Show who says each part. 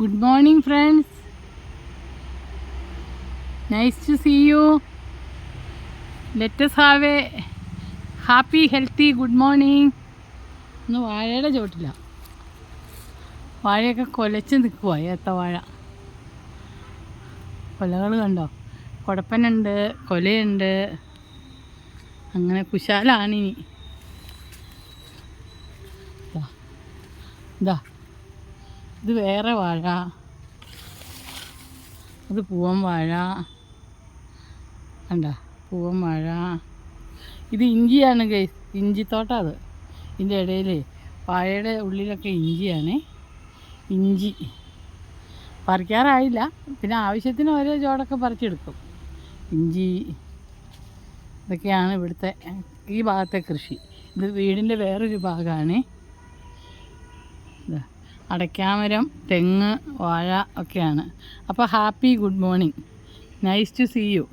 Speaker 1: Good morning, friends. Nice to see you. Let us have a happy, healthy good morning. ഇന്ന് വാഴയുടെ ചോട്ടില്ല, വാഴയൊക്കെ കൊലച്ച് നിൽക്കുക. ഏത്തവാഴ കൊലകൾ കണ്ടോ? കൊടപ്പനുണ്ട്, കൊലയുണ്ട്, അങ്ങനെ കുശാലാണിനി. ഇതാ ഇത് വേറെ വാഴ, അത് പൂവൻ വാഴ കണ്ട, പൂവൻ വാഴ. ഇത് ഇഞ്ചിയാണ് ഗൈസ്, ഇഞ്ചിത്തോട്ടം. അത് ഇതിൻ്റെ ഇടയിൽ വാഴയുടെ ഉള്ളിലൊക്കെ ഇഞ്ചിയാണ്. ഇഞ്ചി പറിക്കാറായില്ല, പിന്നെ ആവശ്യത്തിന് ഓരോ ചോടൊക്കെ പറിച്ചെടുക്കും. ഇഞ്ചി ഇതൊക്കെയാണ് ഇവിടുത്തെ ഈ ഭാഗത്തെ കൃഷി. ഇത് വീടിൻ്റെ വേറൊരു ഭാഗമാണ്. അടയ്ക്കാമരം, തെങ്ങ്, വാഴ ഒക്കെയാണ്. അപ്പോൾ happy good morning. Nice to see U.